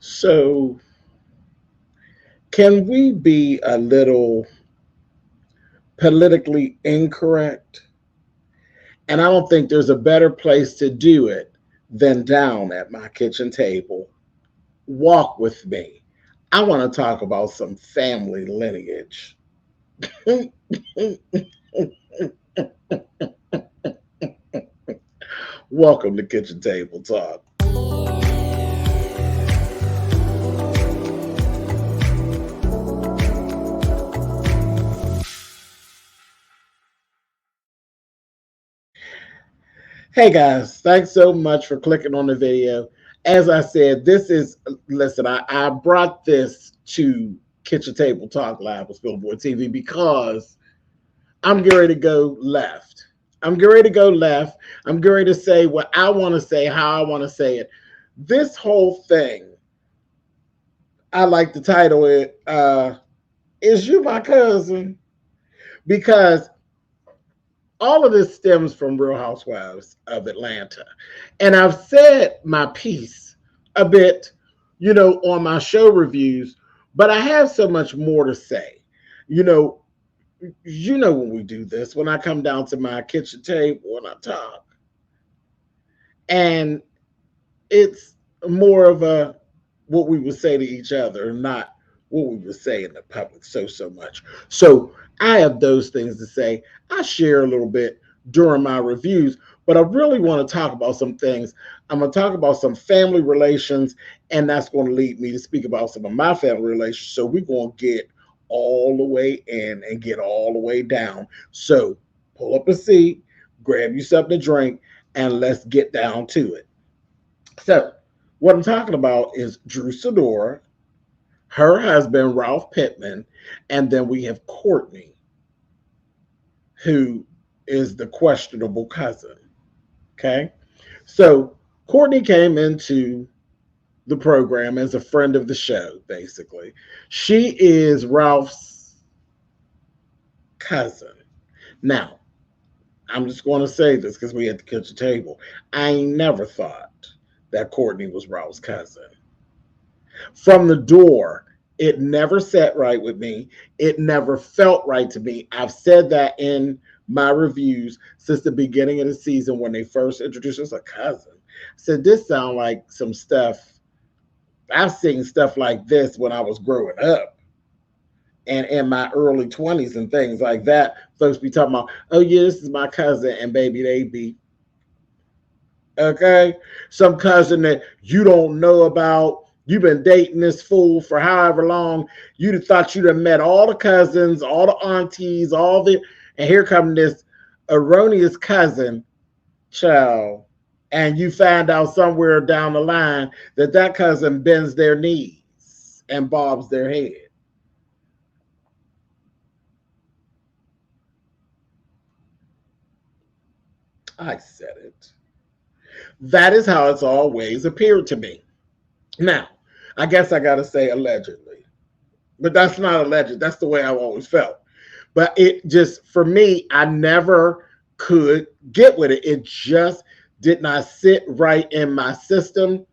So, can we be a little politically incorrect? And I don't think there's a better place to do it than down at my kitchen table. Walk with me. I want to talk about some family lineage. Welcome to Kitchen Table Talk. Hey guys, thanks so much for clicking on the video. As I said, listen, I brought this to Kitchen Table Talk Live with SpillitBoyTV because I'm getting ready to go left. I'm getting ready to go left. I'm getting ready to say what I want to say, how I want to say it. This whole thing, I like to title it, Is You My Cousin? Because all of this stems from Real Housewives of Atlanta. And I've said my piece a bit, on my show reviews, but I have so much more to say. When we do this, when I come down to my kitchen table and I talk, and it's more of a what we would say to each other, not what we would say in the public so much. So I have those things to say. I share a little bit during my reviews, but I really want to talk about some things. I'm going to talk about some family relations, and that's going to lead me to speak about some of my family relations. So we're going to get all the way in and get all the way down. So pull up a seat, grab you something to drink, and let's get down to it. So what I'm talking about is Drew Sidora, her husband, Ralph Pittman, and then we have Courtney, who is the questionable cousin. Okay. So Courtney came into the program as a friend of the show, basically. She is Ralph's cousin. Now, I'm just going to say this because we at the kitchen table. I never thought that Courtney was Ralph's cousin. From the door, it never sat right with me. It never felt right to me. I've said that in my reviews since the beginning of the season when they first introduced us as a cousin. I said, this sounds like some stuff. I've seen stuff like this when I was growing up and in my early 20s and things like that. Folks be talking about, oh yeah, this is my cousin, and baby, they be okay. Some cousin that you don't know about. You've been dating this fool for however long. You'd have thought you'd have met all the cousins, all the aunties, and here comes this erroneous cousin, child, and you find out somewhere down the line that cousin bends their knees and bobs their head. I said it. That is how it's always appeared to me. Now, I guess I got to say allegedly, but that's not alleged. That's the way I've always felt. But it just, for me, I never could get with it. It just did not sit right in my system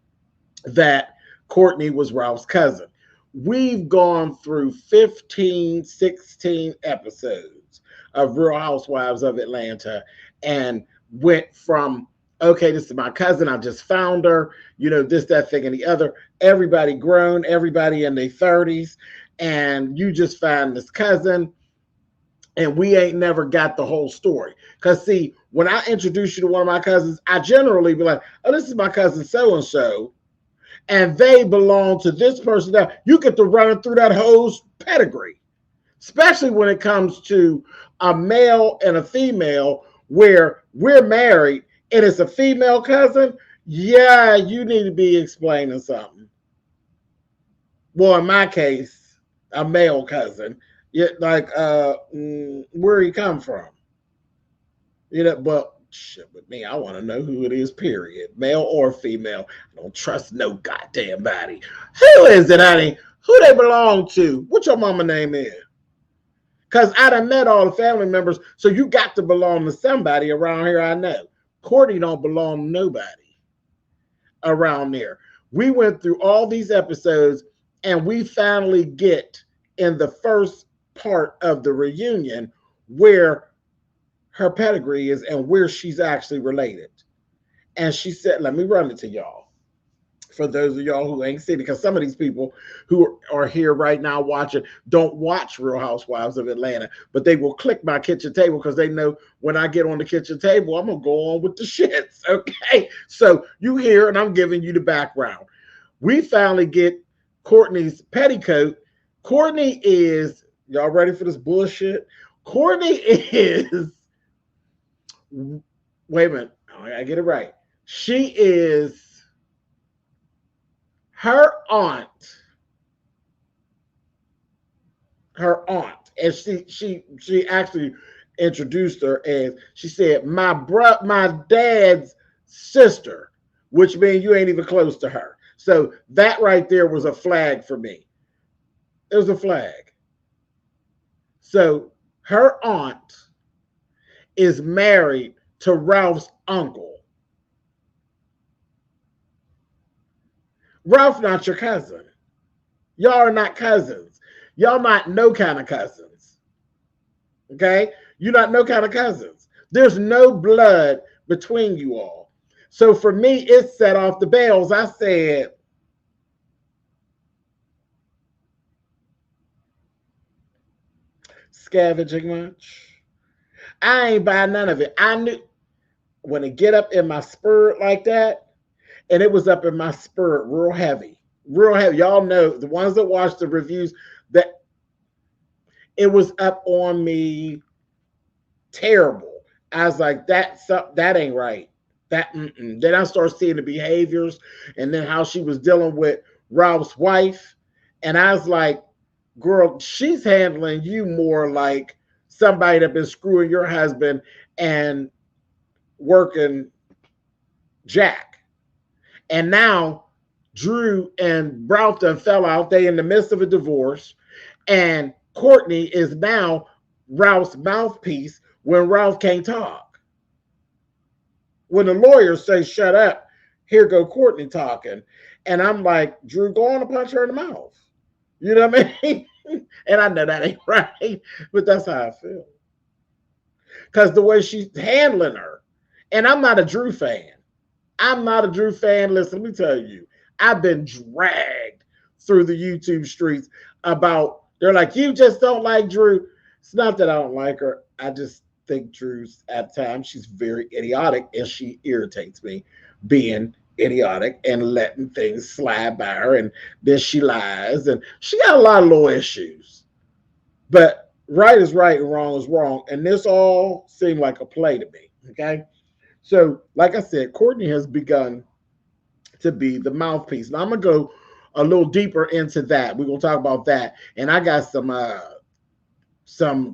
that Courtney was Ralph's cousin. We've gone through 15, 16 episodes of Real Housewives of Atlanta and went from, okay, this is my cousin, I just found her, this, that, thing, and the other. Everybody grown, everybody in their 30s, and you just find this cousin, and we ain't never got the whole story. Because, see, when I introduce you to one of my cousins, I generally be like, oh, this is my cousin so-and-so, and they belong to this person. Now, you get to run through that whole pedigree, especially when it comes to a male and a female where we're married and it's a female cousin. Yeah, you need to be explaining something. Well, in my case, a male cousin. Yeah, like where he come from. But shit with me, I want to know who it is, period. Male or female. I don't trust no goddamn body. Who is it, honey? Who they belong to? What your mama name is? Because I done met all the family members, so you got to belong to somebody around here I know. Courtney don't belong to nobody around there. We went through all these episodes and we finally get in the first part of the reunion where her pedigree is and where she's actually related. And she said, let me run it to y'all. For those of y'all who ain't seen it, because some of these people who are here right now watching don't watch Real Housewives of Atlanta, but they will click my kitchen table because they know when I get on the kitchen table, I'm going to go on with the shits. Okay. So you hear, and I'm giving you the background. We finally get Courtney's petticoat. Courtney is, y'all ready for this bullshit? Courtney is, wait a minute, I get it right. She is her aunt, and she actually introduced her as, she said, my dad's sister, which means you ain't even close to her. So that right there was a flag for me. It was a flag. So her aunt is married to Ralph's uncle. Ralph not your cousin. Y'all are not cousins. Y'all not no kind of cousins. Okay? You're not no kind of cousins. There's no blood between you all. So for me, it set off the bells. I said, scavenging much? I ain't buy none of it. I knew when it get up in my spirit like that, and it was up in my spirit real heavy. Real heavy. Y'all know, the ones that watch the reviews, that it was up on me terrible. I was like, that ain't right. Then I started seeing the behaviors and then how she was dealing with Ralph's wife. And I was like, girl, she's handling you more like somebody that been screwing your husband and working Jack. And now Drew and Ralph done fell out. They in the midst of a divorce. And Courtney is now Ralph's mouthpiece when Ralph can't talk. When the lawyers say, shut up, here go Courtney talking. And I'm like, Drew, go on and punch her in the mouth. You know what I mean? And I know that ain't right, but that's how I feel. Because the way she's handling her, and I'm not a Drew fan. I'm not a Drew fan. Listen, let me tell you, I've been dragged through the YouTube streets about, they're like, you just don't like Drew. It's not that I don't like her. I just think Drew's, at times, she's very idiotic and she irritates me being idiotic and letting things slide by her. And then she lies and she got a lot of little issues. But right is right and wrong is wrong. And this all seemed like a play to me. Okay. So, like I said, Courtney has begun to be the mouthpiece. Now, I'm going to go a little deeper into that. We're going to talk about that. And I got some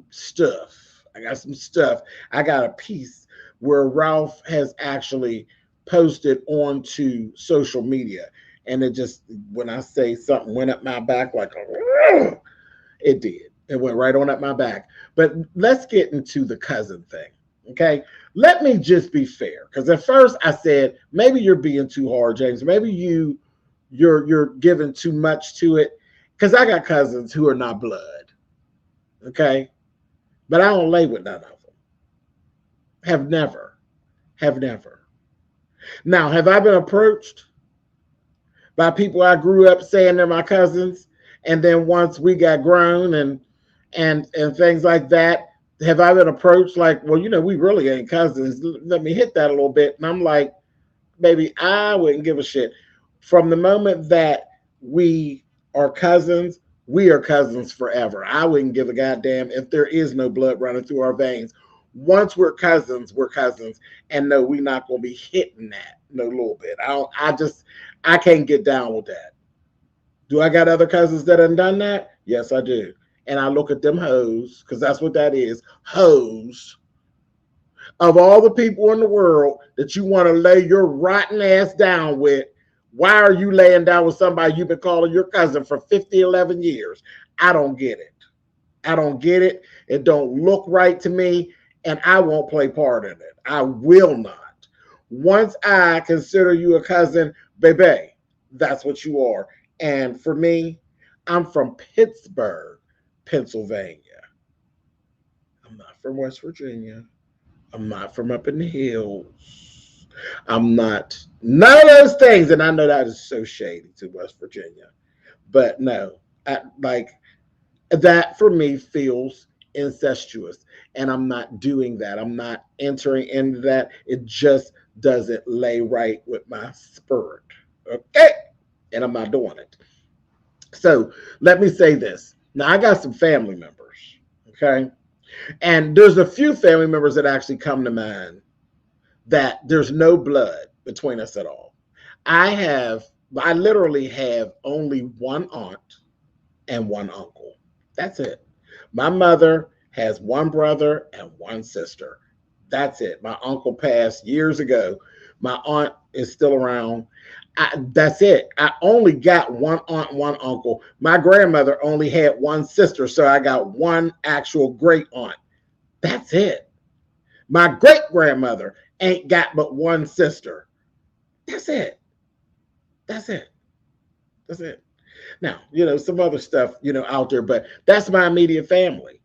stuff. I got a piece where Ralph has actually posted onto social media. And it just, when I say something went up my back like, it did. It went right on up my back. But let's get into the cousin thing. Okay, let me just be fair, because at first I said maybe you're being too hard, James. Maybe you're giving too much to it, because I got cousins who are not blood. Okay, but I don't lay with none of them. Have never. Now, have I been approached by people I grew up saying they're my cousins, and then once we got grown and things like that? Have I been approached like, well, you know, we really ain't cousins. Let me hit that a little bit. And I'm like, baby, I wouldn't give a shit. From the moment that we are cousins forever. I wouldn't give a goddamn if there is no blood running through our veins. Once we're cousins, and no, we're not going to be hitting that no little bit. I can't get down with that. Do I got other cousins that have done that? Yes, I do. And I look at them hoes, because that's what that is, hoes. Of all the people in the world that you want to lay your rotten ass down with, why are you laying down with somebody you've been calling your cousin for 50, 11 years? I don't get it. It don't look right to me, and I won't play part in it. I will not. Once I consider you a cousin, baby, that's what you are. And for me, I'm from Pittsburgh, Pennsylvania. I'm not from West Virginia. I'm not from up in the hills. I'm not none of those things. And I know that is so shady to West Virginia. But no, like that for me feels incestuous. And I'm not doing that. I'm not entering into that. It just doesn't lay right with my spirit. Okay. And I'm not doing it. So let me say this. Now I got some family members. Okay. And there's a few family members that actually come to mind that there's no blood between us at all. I literally have only one aunt and one uncle. That's it. My mother has one brother and one sister. That's it. My uncle passed years ago. My aunt is still around. That's it. I only got one aunt, one uncle. My grandmother only had one sister, so I got one actual great aunt. That's it. My great grandmother ain't got but one sister. That's it. That's it. That's it. Now, some other stuff, out there, but that's my immediate family.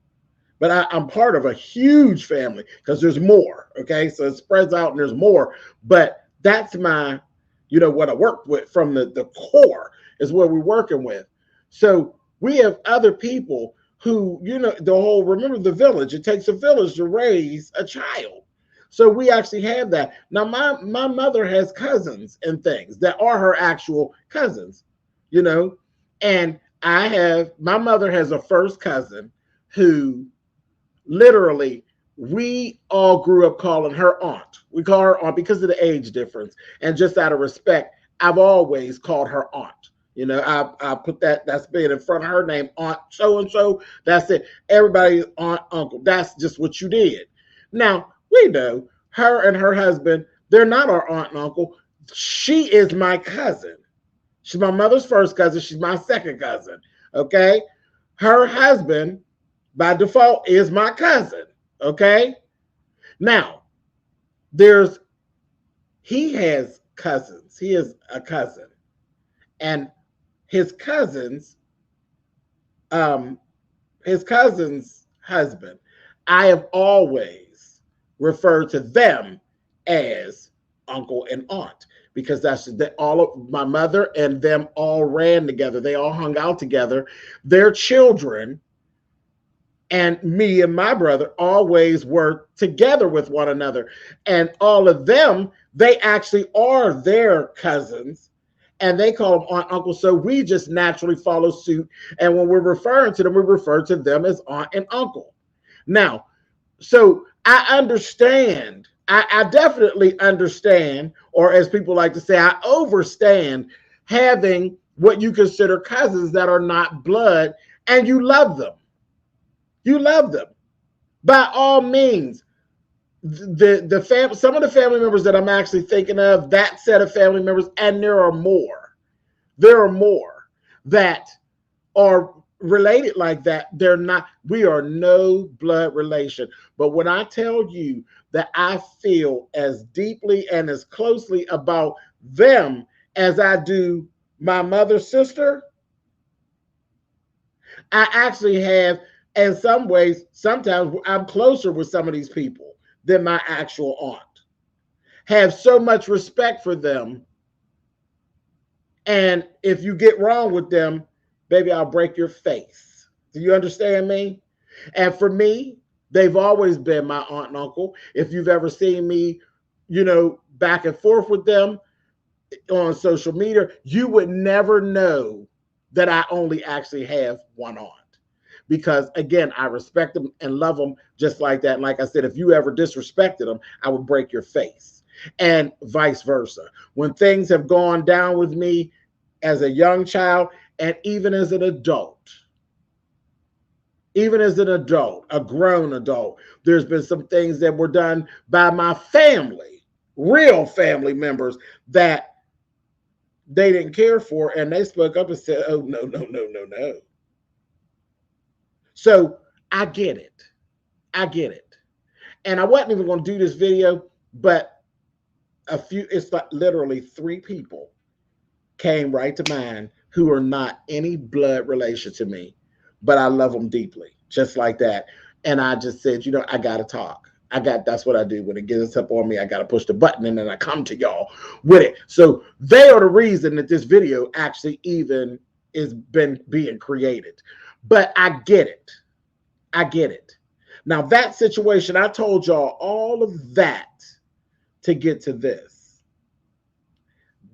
But I'm part of a huge family because there's more. Okay. So it spreads out and there's more. But that's my, what I work with from the core is what we're working with. So we have other people who, remember the village. It takes a village to raise a child. So we actually have that. Now, my mother has cousins and things that are her actual cousins, and my mother has a first cousin who literally we all grew up calling her aunt. We call her aunt because of the age difference. And just out of respect, I've always called her aunt. I put that's being in front of her name, Aunt so-and-so. That's it. Everybody's aunt, uncle. That's just what you did. Now, we know her and her husband, they're not our aunt and uncle. She is my cousin. She's my mother's first cousin. She's my second cousin. Okay. Her husband, by default, is my cousin. Okay. Now, he has cousins. He is a cousin. And his cousin's husband, I have always referred to them as uncle and aunt because that's all of my mother and them all ran together. They all hung out together. Their children and me and my brother always were together with one another. And all of them, they actually are their cousins. And they call them aunt, uncle. So we just naturally follow suit. And when we're referring to them, we refer to them as aunt and uncle. Now, so I understand. I definitely understand, or as people like to say, I overstand having what you consider cousins that are not blood, and you love them. You love them. By all means, some of the family members that I'm actually thinking of, that set of family members, and there are more that are related like that. They're not, we are no blood relation. But when I tell you that I feel as deeply and as closely about them as I do my mother's sister, I actually have, in some ways, sometimes I'm closer with some of these people than my actual aunt. Have so much respect for them. And if you get wrong with them, baby, I'll break your face. Do you understand me? And for me, they've always been my aunt and uncle. If you've ever seen me, back and forth with them on social media, you would never know that I only actually have one aunt. Because again, I respect them and love them just like that. And like I said, if you ever disrespected them, I would break your face, and vice versa. When things have gone down with me as a young child and even as an adult, a grown adult, there's been some things that were done by my family, real family members, that they didn't care for, and they spoke up and said, oh, no, no, no, no, no. So I get it. And I wasn't even going to do this video, but it's like literally 3 people came right to mind who are not any blood relation to me, but I love them deeply, just like that. And I just said, I got to talk. That's what I do. When it gets up on me, I got to push the button and then I come to y'all with it. So they are the reason that this video actually even is being created. But I get it. I get it. Now that situation, I told y'all all of that to get to this.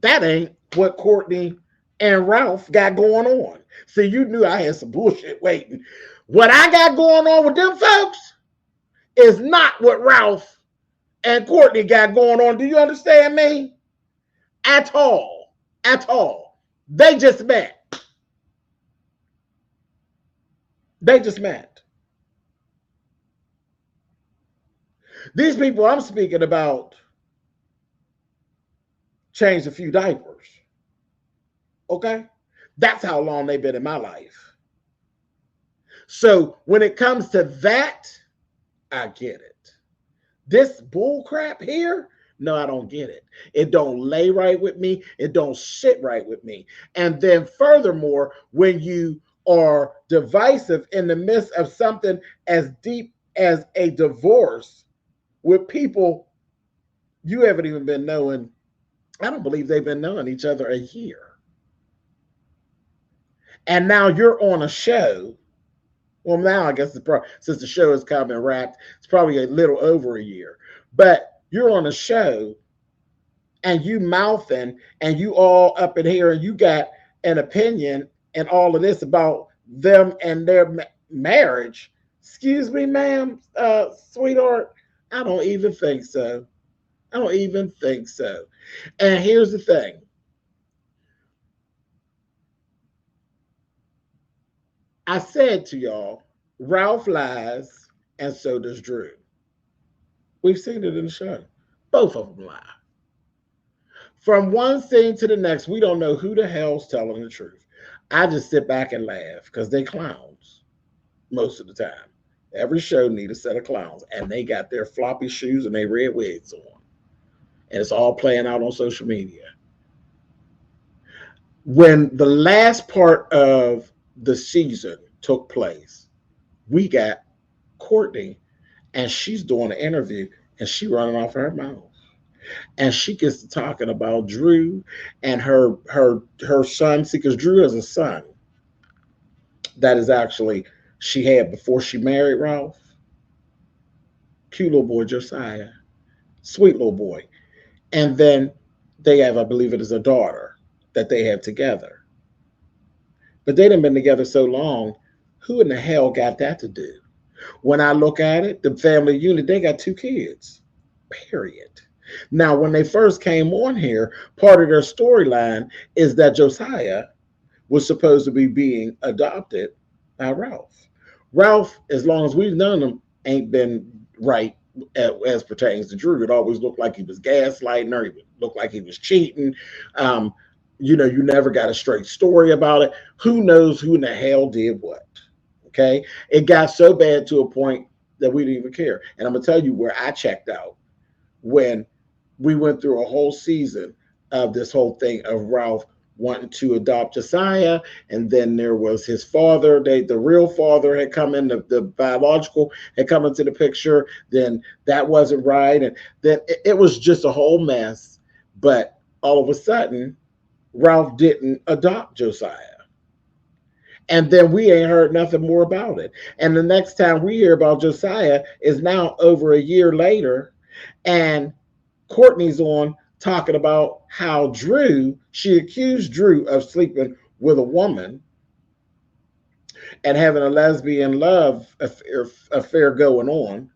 That ain't what Courtney and Ralph got going on. See, you knew I had some bullshit waiting. What I got going on with them folks is not what Ralph and Courtney got going on. Do you understand me? At all. At all. They just met. They just met. These people I'm speaking about changed a few diapers. Okay? That's how long they've been in my life. So when it comes to that, I get it. This bull crap here, no, I don't get it. It don't lay right with me. It don't sit right with me. And then furthermore, when you are divisive in the midst of something as deep as a divorce with people you haven't even been knowing, I don't believe they've been knowing each other a year. And now you're on a show. Well, now I guess since the show is come and wrapped, it's probably a little over a year. But you're on a show and you mouthing and you all up in here and you got an opinion and all of this about them and their marriage. Excuse me, ma'am, sweetheart. I don't even think so. I don't even think so. And here's the thing. I said to y'all, Ralph lies, and so does Drew. We've seen it in the show. Both of them lie. From one scene to the next, we don't know who the hell's telling the truth. I just sit back and laugh because they clowns most of the time. Every show needs a set of clowns, and they got their floppy shoes and their red wigs on. And it's all playing out on social media. When the last part of the season took place, we got Courtney, and she's doing an interview, and she running off her mouth. And she gets to talking about Drew and her son. See, because Drew has a son that is actually she had before she married Ralph. Cute little boy, Josiah. Sweet little boy. And then they have, I believe it is a daughter that they have together. But they done been together so long, who in the hell got that to do? When I look at it, the family unit, they got 2 kids, period. Now, when they first came on here, part of their storyline is that Josiah was supposed to be being adopted by Ralph. Ralph, as long as we've known him, ain't been right as pertains to Drew. It always looked like he was gaslighting her. It looked like he was cheating. You never got a straight story about it. Who knows who in the hell did what? Okay. It got so bad to a point that we didn't even care. And I'm going to tell you where I checked out when we went through a whole season of this whole thing of Ralph wanting to adopt Josiah. And then there was his father. The real father had come in, the biological had come into the picture. Then that wasn't right. And then it was just a whole mess. But all of a sudden, Ralph didn't adopt Josiah. And then we ain't heard nothing more about it. And the next time we hear about Josiah is now over a year later. And Courtney's on talking about how she accused Drew of sleeping with a woman and having a lesbian love affair going on.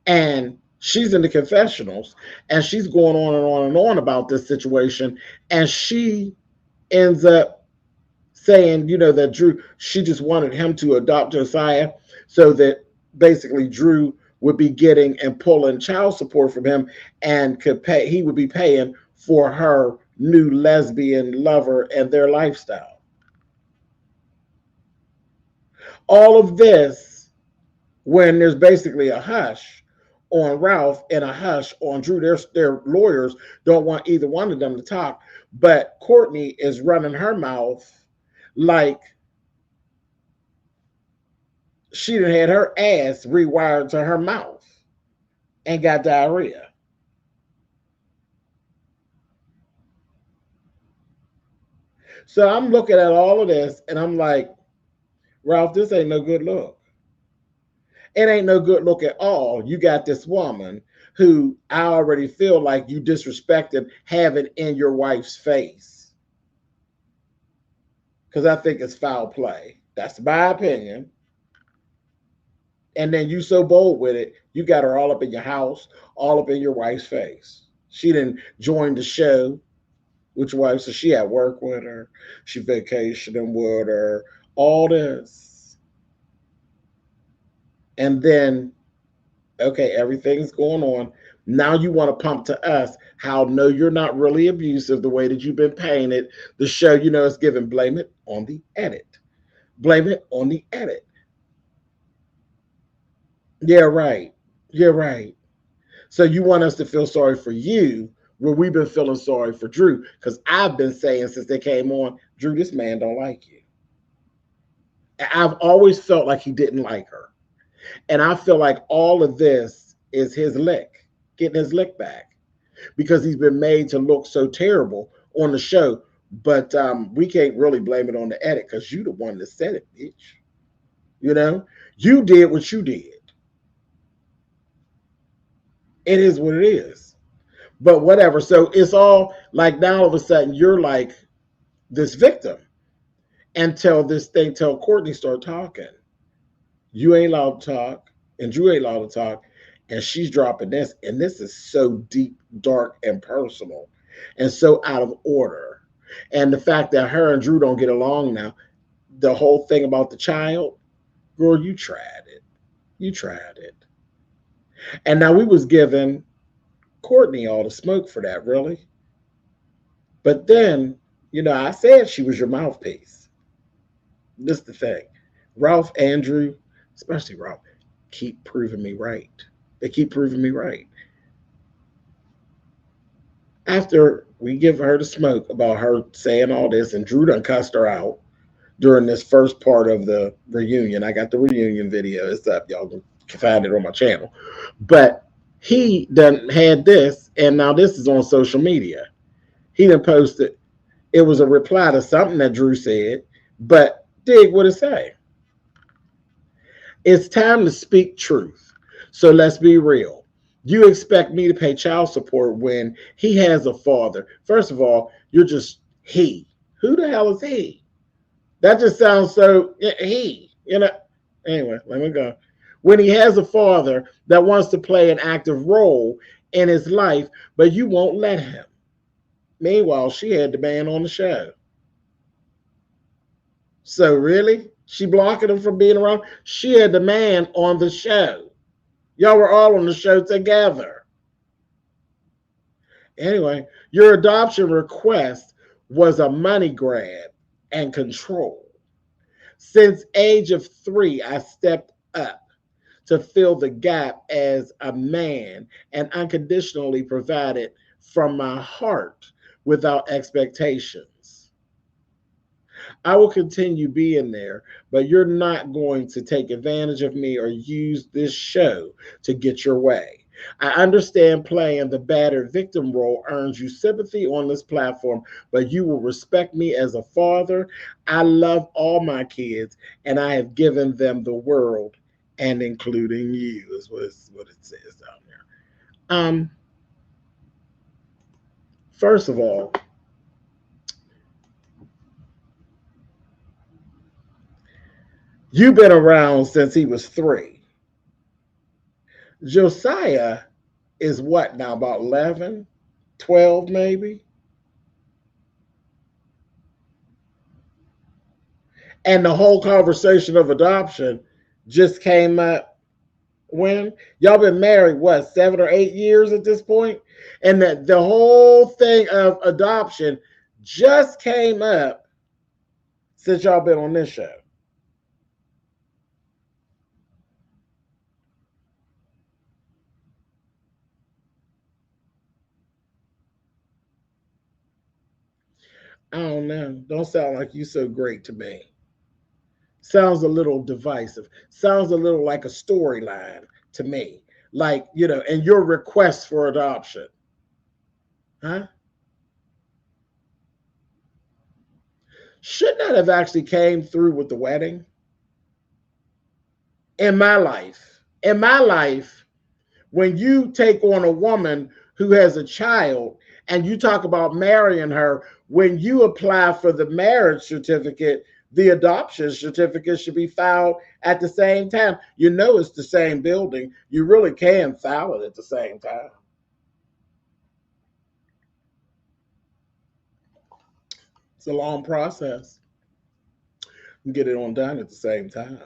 And she's in the confessionals and she's going on and on and on about this situation. And she ends up saying, that Drew, she just wanted him to adopt Josiah so that basically Drew would be getting and pulling child support from him and he would be paying for her new lesbian lover and their lifestyle. All of this when there's basically a hush on Ralph and a hush on Drew. Their lawyers don't want either one of them to talk, but Courtney is running her mouth like she done had her ass rewired to her mouth and got diarrhea. So I'm looking at all of this and I'm like, Ralph, this ain't no good look. It ain't no good look at all. You got this woman who I already feel like you disrespected having in your wife's face. Because I think it's foul play. That's my opinion. And then you so bold with it, you got her all up in your house, all up in your wife's face. She didn't join the show. Which wife? So she at work with her. She vacationing with her. All this. And then, okay, everything's going on. Now you want to pump to us how no, you're not really abusive the way that you've been painted. The show, is given. Blame it on the edit. Blame it on the edit. Yeah, right. You're right. So you want us to feel sorry for you where we've been feeling sorry for Drew. Because I've been saying since they came on, Drew, this man don't like you. I've always felt like he didn't like her. And I feel like all of this is his lick, getting his lick back. Because he's been made to look so terrible on the show. But we can't really blame it on the edit because you the one that said it, bitch. You did what you did. It is what it is. But whatever. So it's all like now all of a sudden you're like this victim until Courtney start talking. You ain't allowed to talk, and Drew ain't allowed to talk, and she's dropping this, and this is so deep, dark, and personal, and so out of order. And the fact that her and Drew don't get along now, the whole thing about the child, girl, you tried it. You tried it. And now we was giving Courtney all the smoke for that, really. But then, I said she was your mouthpiece. This is the thing. Ralph, Andrew, especially Ralph, keep proving me right. They keep proving me right. After we give her the smoke about her saying all this, and Drew done cussed her out during this first part of the reunion. I got the reunion video. It's up. Y'all can find it on my channel. But he done had this, and now this is on social media. He done posted. It was a reply to something that Drew said, but dig what it say. It's time to speak truth. So let's be real. You expect me to pay child support when he has a father. First of all, you're just he. Who the hell is he? That just sounds so he. Anyway, let me go. When he has a father that wants to play an active role in his life, but you won't let him. Meanwhile, she had the man on the show. So really? She blocking him from being around? She had the man on the show. Y'all were all on the show together. Anyway, your adoption request was a money grab and control. Since age of 3, I stepped up to fill the gap as a man and unconditionally provided from my heart without expectations. I will continue being there, but you're not going to take advantage of me or use this show to get your way. I understand playing the battered victim role earns you sympathy on this platform, but you will respect me as a father. I love all my kids, and I have given them the world, and including you, is what it says down there. First of all, you've been around since he was 3. Josiah is what now, about 11, 12 maybe? And the whole conversation of adoption just came up when? Y'all been married, what, 7 or 8 years at this point? And that the whole thing of adoption just came up since y'all been on this show. I don't know. Don't sound like you so great to me. Sounds a little divisive. Sounds a little like a storyline to me. Like, and your request for adoption. Huh? Should not have actually came through with the wedding. In my life, when you take on a woman who has a child and you talk about marrying her, when you apply for the marriage certificate, the adoption certificate should be filed at the same time. You know it's the same building. You really can file it at the same time. It's a long process. You get it on done at the same time.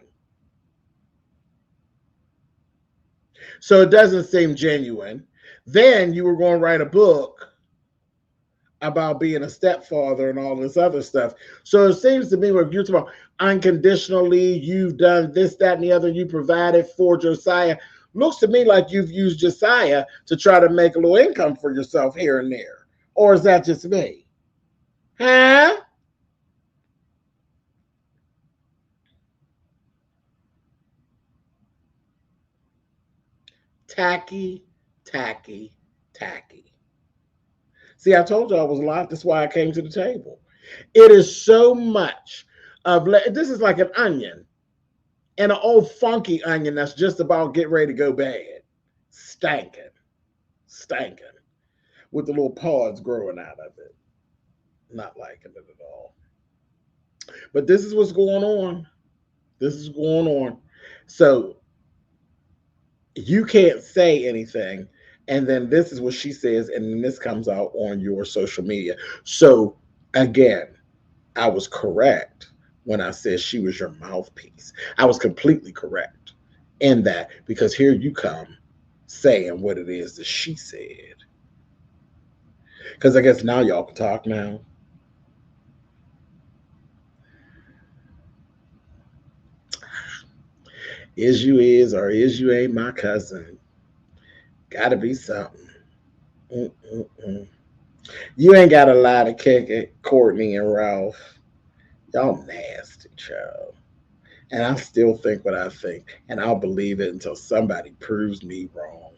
So it doesn't seem genuine. Then you were going to write a book about being a stepfather and all this other stuff. So it seems to me, when you're talking about unconditionally, you've done this, that, and the other, you provided for Josiah. Looks to me like you've used Josiah to try to make a little income for yourself here and there. Or is that just me? Huh? Tacky, tacky, tacky. See, I told you I was live. That's why I came to the table. It is so much of this is like an onion, and an old funky onion that's just about get ready to go bad, stanking, stanking, with the little pods growing out of it. Not liking it at all. But this is what's going on. This is going on. So you can't say anything, and then this is what she says, and then this comes out on your social media. So again, I was correct when I said she was your mouthpiece. I was completely correct in that, because here you come saying what it is that she said. Because I guess now y'all can talk now. Is you is or is you ain't my cousin. Gotta be something. Mm-mm-mm. You ain't got a lie to kick it, Courtney and Ralph. Y'all nasty, child. And I still think what I think, and I'll believe it until somebody proves me wrong.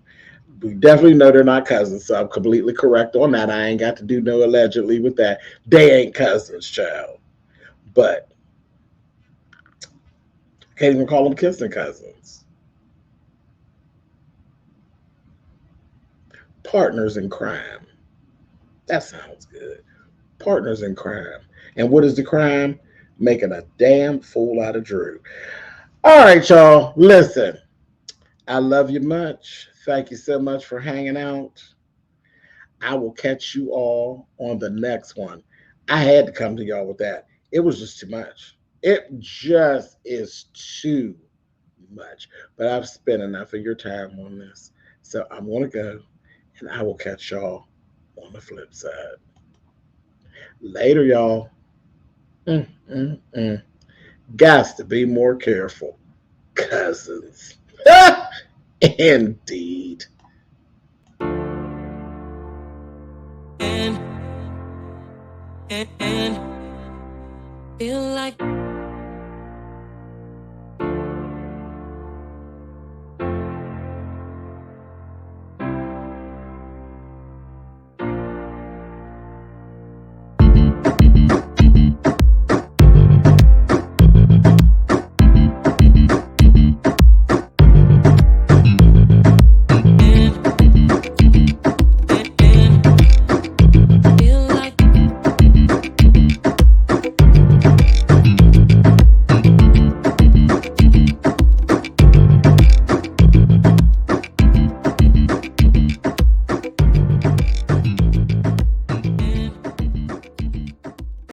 We definitely know they're not cousins, so I'm completely correct on that. I ain't got to do no allegedly with that. They ain't cousins, child. But I can't even call them kissing cousins. Partners in crime. That sounds good. Partners in crime. And what is the crime? Making a damn fool out of Drew. All right, y'all. Listen, I love you much. Thank you so much for hanging out. I will catch you all on the next one. I had to come to y'all with that. It was just too much. It just is too much. But I've spent enough of your time on this. So I'm going to go, and I will catch y'all on the flip side. Later, y'all. Mm-mm-mm. Got to be more careful. Cousins. Indeed. And feel like